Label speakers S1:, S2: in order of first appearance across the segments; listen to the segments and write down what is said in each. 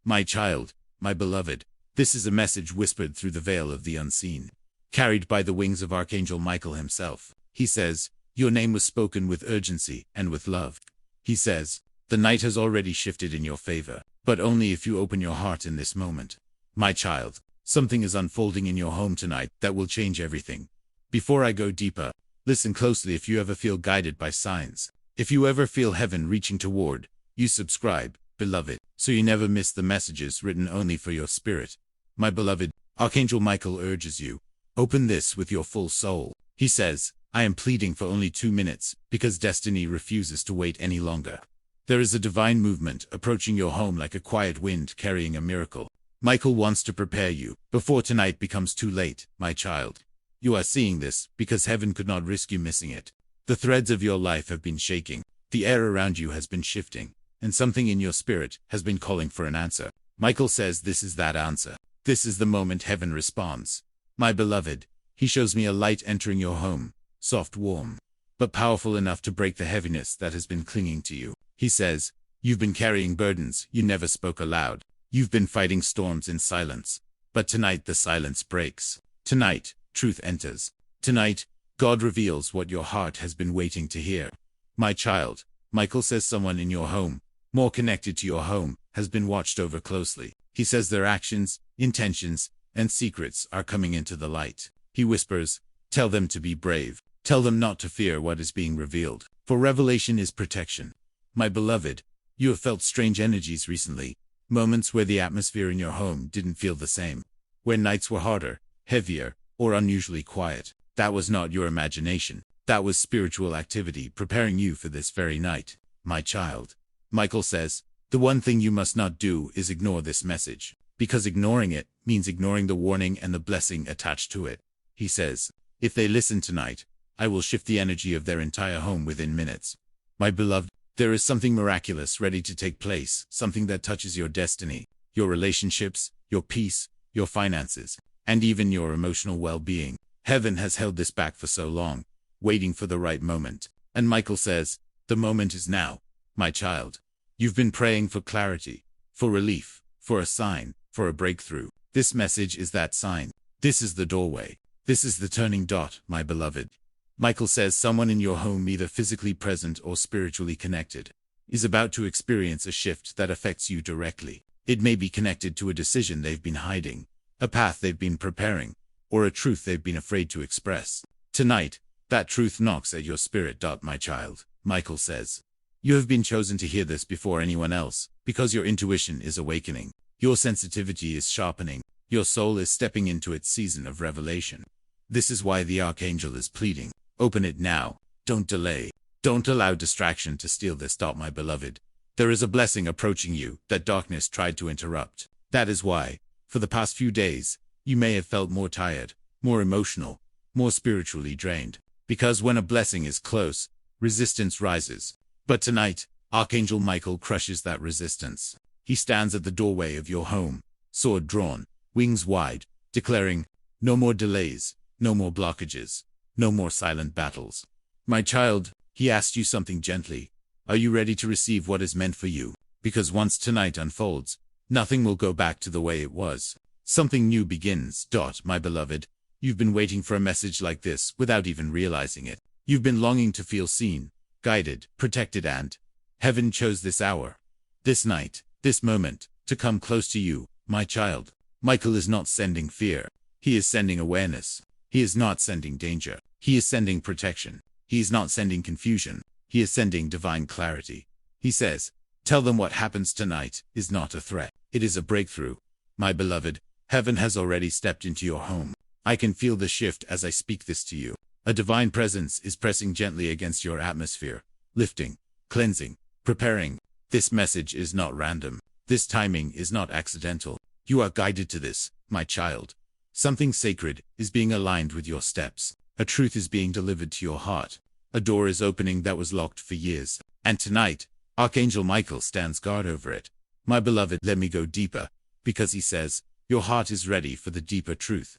S1: My child, my beloved, this is a message whispered through the veil of the unseen, carried by the wings of Archangel Michael himself. He says, your name was spoken with urgency and with love. He says, the night has already shifted in your favor, but only if you open your heart in this moment. My child, something is unfolding in your home tonight that will change everything. Before I go deeper, listen closely. If you ever feel guided by signs, if you ever feel heaven reaching toward you, subscribe, beloved, so you never miss the messages written only for your spirit. My beloved, Archangel Michael urges you, open this with your full soul. He says, I am pleading for only 2 minutes, because destiny refuses to wait any longer. There is a divine movement approaching your home like a quiet wind carrying a miracle. Michael wants to prepare you before tonight becomes too late, my child. You are seeing this because heaven could not risk you missing it. The threads of your life have been shaking, the air around you has been shifting, and something in your spirit has been calling for an answer. Michael says this is that answer. This is the moment heaven responds. My beloved, he shows me a light entering your home, soft, warm, but powerful enough to break the heaviness that has been clinging to you. He says, you've been carrying burdens you never spoke aloud. You've been fighting storms in silence. But tonight the silence breaks. Tonight, truth enters. Tonight, God reveals what your heart has been waiting to hear. My child, Michael says someone in your home, more connected to your home, has been watched over closely. He says their actions, intentions, and secrets are coming into the light. He whispers, tell them to be brave. Tell them not to fear what is being revealed, for revelation is protection. My beloved, you have felt strange energies recently, moments where the atmosphere in your home didn't feel the same, where nights were harder, heavier, or unusually quiet. That was not your imagination. That was spiritual activity preparing you for this very night. My child, Michael says, the one thing you must not do is ignore this message, because ignoring it means ignoring the warning and the blessing attached to it. He says, if they listen tonight, I will shift the energy of their entire home within minutes. My beloved, there is something miraculous ready to take place, something that touches your destiny, your relationships, your peace, your finances, and even your emotional well-being. Heaven has held this back for so long, waiting for the right moment. And Michael says, the moment is now, my child. You've been praying for clarity, for relief, for a sign, for a breakthrough. This message is that sign. This is the doorway. This is the turning dot, my beloved. Michael says someone in your home, either physically present or spiritually connected, is about to experience a shift that affects you directly. It may be connected to a decision they've been hiding, a path they've been preparing, or a truth they've been afraid to express. Tonight, that truth knocks at your spirit. My child, Michael says. You have been chosen to hear this before anyone else, because your intuition is awakening, your sensitivity is sharpening, your soul is stepping into its season of revelation. This is why the Archangel is pleading. Open it now. Don't delay. Don't allow distraction to steal this. My beloved, there is a blessing approaching you that darkness tried to interrupt. That is why, for the past few days, you may have felt more tired, more emotional, more spiritually drained. Because when a blessing is close, resistance rises. But tonight, Archangel Michael crushes that resistance. He stands at the doorway of your home, sword drawn, wings wide, declaring, no more delays, no more blockages. No more silent battles. My child, he asked you something gently. Are you ready to receive what is meant for you? Because once tonight unfolds, nothing will go back to the way it was. Something new begins. My beloved, you've been waiting for a message like this without even realizing it. You've been longing to feel seen, guided, protected, and heaven chose this hour, this night, this moment, to come close to you, my child. Michael is not sending fear. He is sending awareness. He is not sending danger. He is sending protection. He is not sending confusion. He is sending divine clarity. He says, tell them what happens tonight is not a threat. It is a breakthrough. My beloved, heaven has already stepped into your home. I can feel the shift as I speak this to you. A divine presence is pressing gently against your atmosphere, lifting, cleansing, preparing. This message is not random. This timing is not accidental. You are guided to this, my child. Something sacred is being aligned with your steps. A truth is being delivered to your heart. A door is opening that was locked for years. And tonight, Archangel Michael stands guard over it. My beloved, let me go deeper, because he says, your heart is ready for the deeper truth.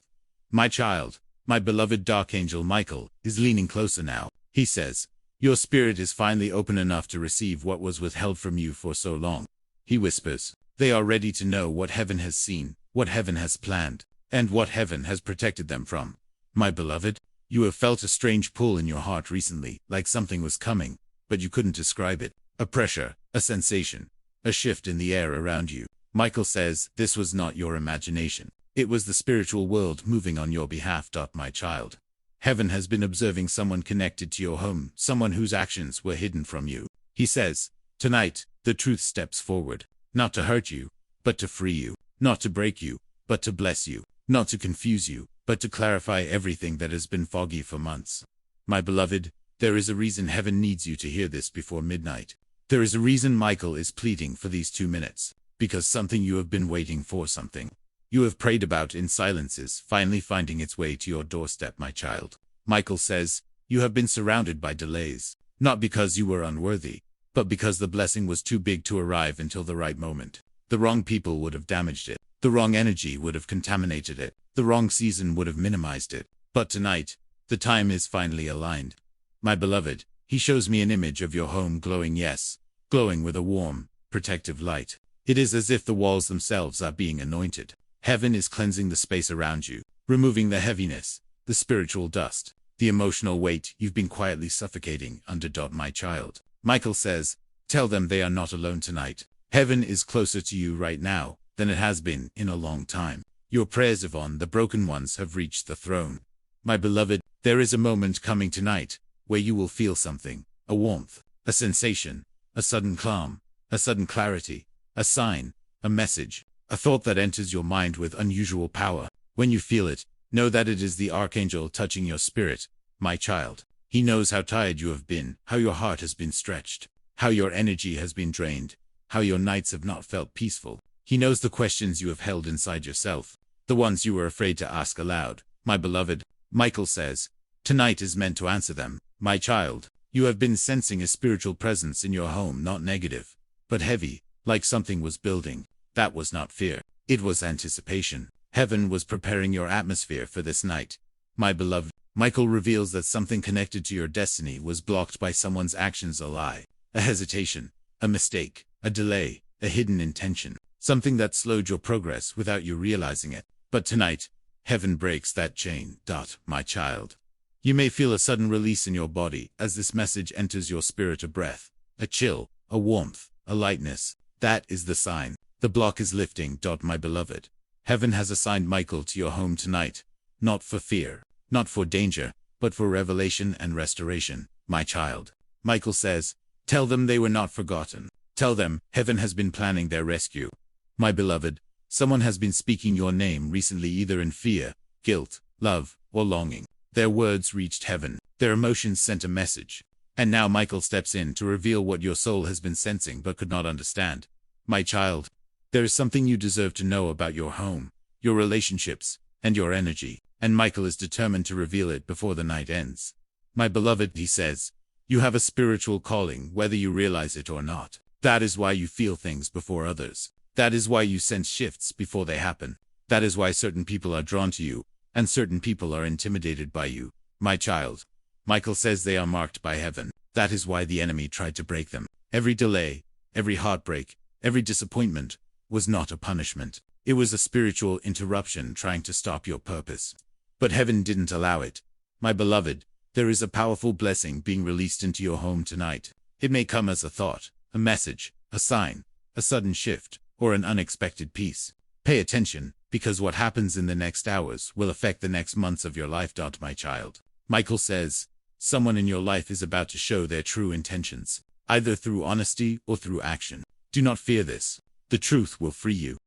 S1: My child, my beloved Archangel Michael, is leaning closer now. He says, your spirit is finally open enough to receive what was withheld from you for so long. He whispers, They are ready to know what heaven has seen, what heaven has planned, and what heaven has protected them from. My beloved, you have felt a strange pull in your heart recently, like something was coming, but you couldn't describe it. A pressure, a sensation, a shift in the air around you. Michael says, this was not your imagination. It was the spiritual world moving on your behalf. My child. Heaven has been observing someone connected to your home, someone whose actions were hidden from you. He says, tonight, the truth steps forward, not to hurt you, but to free you, not to break you, but to bless you, not to confuse you, but to clarify everything that has been foggy for months. My beloved, there is a reason heaven needs you to hear this before midnight. There is a reason Michael is pleading for these 2 minutes, because something you have been waiting for, something you have prayed about in silence, is finally finding its way to your doorstep, my child. Michael says, you have been surrounded by delays, not because you were unworthy, but because the blessing was too big to arrive until the right moment. The wrong people would have damaged it. The wrong energy would have contaminated it. The wrong season would have minimized it. But tonight, the time is finally aligned. My beloved, he shows me an image of your home glowing, yes, glowing with a warm, protective light. It is as if the walls themselves are being anointed. Heaven is cleansing the space around you, removing the heaviness, the spiritual dust, the emotional weight you've been quietly suffocating under. My child. Michael says, tell them they are not alone tonight. Heaven is closer to you right now than it has been in a long time. Your prayers, Yvonne, the broken ones, have reached the throne. My beloved, there is a moment coming tonight where you will feel something, a warmth, a sensation, a sudden calm, a sudden clarity, a sign, a message, a thought that enters your mind with unusual power. When you feel it, know that it is the Archangel touching your spirit, my child. He knows how tired you have been, how your heart has been stretched, how your energy has been drained, how your nights have not felt peaceful. He knows the questions you have held inside yourself, the ones you were afraid to ask aloud. My beloved, Michael says, tonight is meant to answer them. My child, you have been sensing a spiritual presence in your home, not negative, but heavy, like something was building. That was not fear. It was anticipation. Heaven was preparing your atmosphere for this night. My beloved, Michael reveals that something connected to your destiny was blocked by someone's actions, a lie, a hesitation, a mistake, a delay, a hidden intention, something that slowed your progress without you realizing it. But tonight, heaven breaks that chain. My child. You may feel a sudden release in your body as this message enters your spirit, a breath, a chill, a warmth, a lightness. That is the sign. The block is lifting. My beloved, heaven has assigned Michael to your home tonight, not for fear, not for danger, but for revelation and restoration. My child. Michael says, tell them they were not forgotten. Tell them heaven has been planning their rescue. My beloved, someone has been speaking your name recently, either in fear, guilt, love, or longing. Their words reached heaven. Their emotions sent a message. And now Michael steps in to reveal what your soul has been sensing but could not understand. My child, there is something you deserve to know about your home, your relationships, and your energy, and Michael is determined to reveal it before the night ends. My beloved, he says, you have a spiritual calling, whether you realize it or not. That is why you feel things before others. That is why you sense shifts before they happen. That is why certain people are drawn to you, and certain people are intimidated by you. My child. Michael says they are marked by heaven. That is why the enemy tried to break them. Every delay, every heartbreak, every disappointment was not a punishment. It was a spiritual interruption trying to stop your purpose. But heaven didn't allow it. My beloved, there is a powerful blessing being released into your home tonight. It may come as a thought, a message, a sign, a sudden shift, or an unexpected peace. Pay attention, because what happens in the next hours will affect the next months of your life. My child. Michael says, someone in your life is about to show their true intentions, either through honesty or through action. Do not fear this. The truth will free you.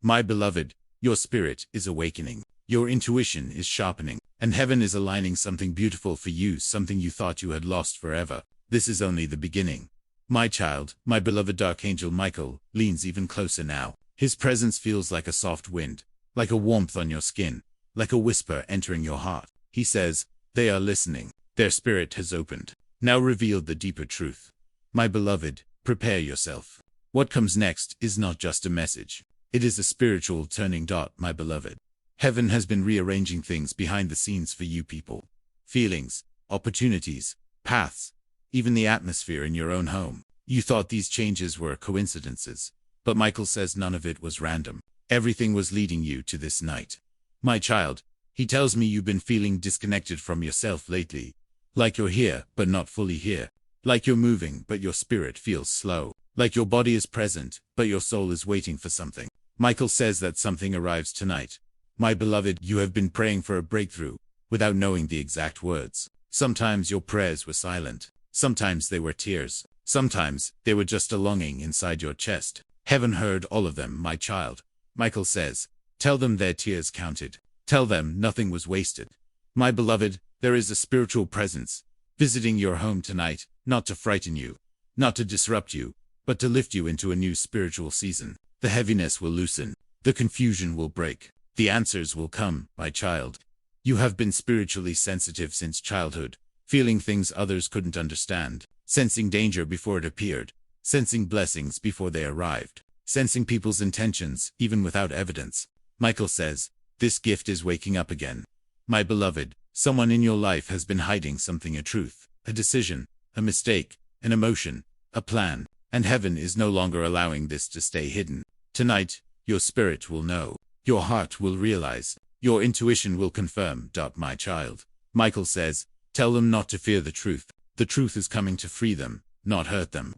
S1: My beloved, your spirit is awakening. Your intuition is sharpening, and heaven is aligning something beautiful for you, something you thought you had lost forever. This is only the beginning. My child, my beloved Archangel Michael, leans even closer now. His presence feels like a soft wind, like a warmth on your skin, like a whisper entering your heart. He says, they are listening. Their spirit has opened. Now revealed the deeper truth. My beloved, prepare yourself. What comes next is not just a message. It is a spiritual turning. My beloved. Heaven has been rearranging things behind the scenes for you people. Feelings, opportunities, paths, even the atmosphere in your own home. You thought these changes were coincidences. But Michael says none of it was random. Everything was leading you to this night. My child, he tells me you've been feeling disconnected from yourself lately. Like you're here, but not fully here. Like you're moving, but your spirit feels slow. Like your body is present, but your soul is waiting for something. Michael says that something arrives tonight. My beloved, you have been praying for a breakthrough, without knowing the exact words. Sometimes your prayers were silent. Sometimes they were tears. Sometimes they were just a longing inside your chest. Heaven heard all of them, my child. Michael says, tell them their tears counted. Tell them nothing was wasted. My beloved, there is a spiritual presence visiting your home tonight, not to frighten you, not to disrupt you, but to lift you into a new spiritual season. The heaviness will loosen. The confusion will break. The answers will come, my child. You have been spiritually sensitive since childhood, feeling things others couldn't understand, sensing danger before it appeared, sensing blessings before they arrived, sensing people's intentions even without evidence. Michael says, this gift is waking up again. My beloved, someone in your life has been hiding something, a truth, a decision, a mistake, an emotion, a plan, and heaven is no longer allowing this to stay hidden. Tonight, your spirit will know. Your heart will realize. Your intuition will confirm. My child. Michael says, tell them not to fear the truth. The truth is coming to free them, not hurt them.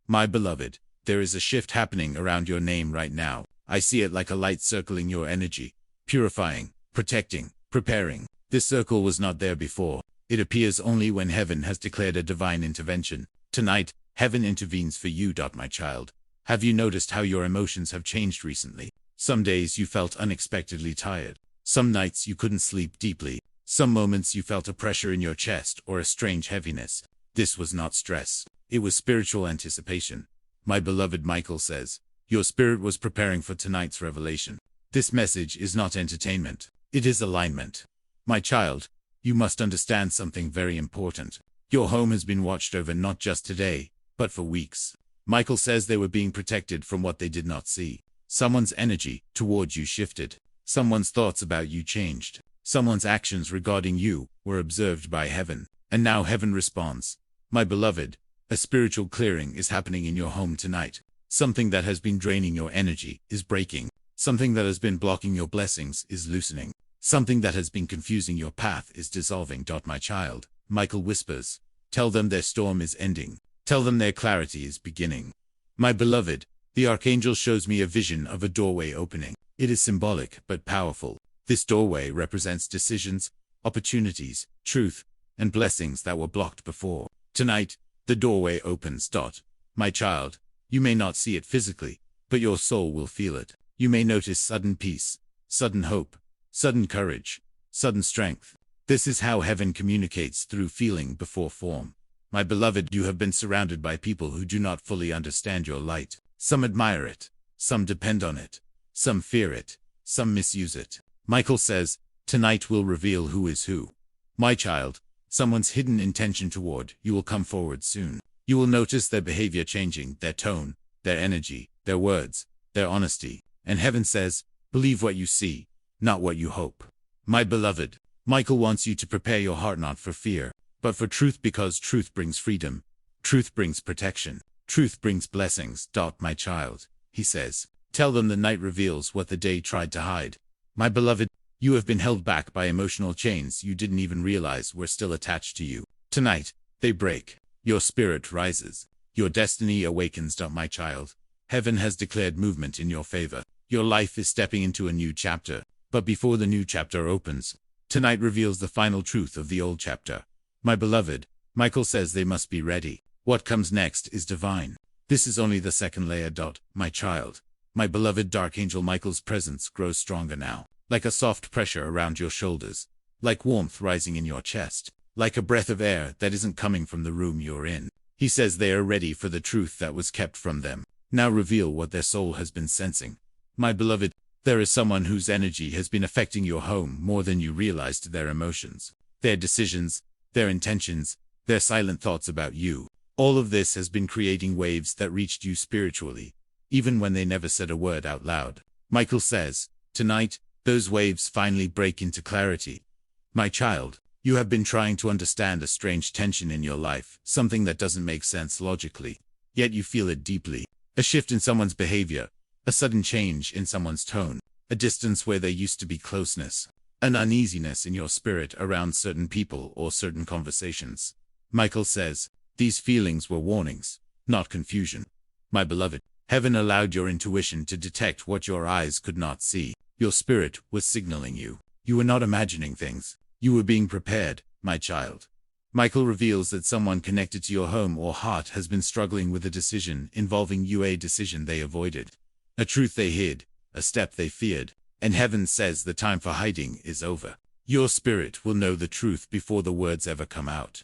S1: My beloved, there is a shift happening around your name right now. I see it like a light circling your energy, purifying, protecting, preparing. This circle was not there before. It appears only when heaven has declared a divine intervention. Tonight, heaven intervenes for you. My child. Have you noticed how your emotions have changed recently? Some days you felt unexpectedly tired. Some nights you couldn't sleep deeply. Some moments you felt a pressure in your chest or a strange heaviness. This was not stress. It was spiritual anticipation. My beloved, Michael says, your spirit was preparing for tonight's revelation. This message is not entertainment. It is alignment. My child, you must understand something very important. Your home has been watched over not just today, but for weeks. Michael says they were being protected from what they did not see. Someone's energy towards you shifted. Someone's thoughts about you changed. Someone's actions regarding you were observed by heaven. And now heaven responds. My beloved, a spiritual clearing is happening in your home tonight. Something that has been draining your energy is breaking. Something that has been blocking your blessings is loosening. Something that has been confusing your path is dissolving. My child. Michael whispers. Tell them their storm is ending. Tell them their clarity is beginning. My beloved, the Archangel shows me a vision of a doorway opening. It is symbolic but powerful. This doorway represents decisions, opportunities, truth, and blessings that were blocked before. Tonight, the doorway opens. My child, you may not see it physically, but your soul will feel it. You may notice sudden peace, sudden hope, sudden courage, sudden strength. This is how heaven communicates, through feeling before form. My beloved, you have been surrounded by people who do not fully understand your light. Some admire it, some depend on it, some fear it, some misuse it. Michael says, tonight will reveal who is who. My child, someone's hidden intention toward you will come forward soon. You will notice their behavior changing, their tone, their energy, their words, their honesty. And heaven says, believe what you see, not what you hope. My beloved, Michael wants you to prepare your heart not for fear, but for truth, because truth brings freedom. Truth brings protection. Truth brings blessings. My child, he says, tell them the night reveals what the day tried to hide. My beloved, you have been held back by emotional chains you didn't even realize were still attached to you. Tonight, they break. Your spirit rises. Your destiny awakens. My child, heaven has declared movement in your favor. Your life is stepping into a new chapter. But before the new chapter opens, tonight reveals the final truth of the old chapter. My beloved, Michael says they must be ready. What comes next is divine. This is only the second layer. My child, my beloved Archangel Michael's presence grows stronger now, like a soft pressure around your shoulders, like warmth rising in your chest, like a breath of air that isn't coming from the room you're in. He says they are ready for the truth that was kept from them. Now reveal what their soul has been sensing. My beloved, there is someone whose energy has been affecting your home more than you realized. Their emotions, their decisions, their intentions, their silent thoughts about you. All of this has been creating waves that reached you spiritually, even when they never said a word out loud. Michael says, tonight, those waves finally break into clarity. My child, you have been trying to understand a strange tension in your life, something that doesn't make sense logically, yet you feel it deeply. A shift in someone's behavior, A sudden change in someone's tone, a distance where there used to be closeness, an uneasiness in your spirit around certain people or certain conversations. Michael says, these feelings were warnings, not confusion. My beloved, heaven allowed your intuition to detect what your eyes could not see. Your spirit was signaling you. You were not imagining things. You were being prepared, my child. Michael reveals that someone connected to your home or heart has been struggling with a decision involving you, a decision they avoided, a truth they hid, a step they feared, and heaven says the time for hiding is over. Your spirit will know the truth before the words ever come out.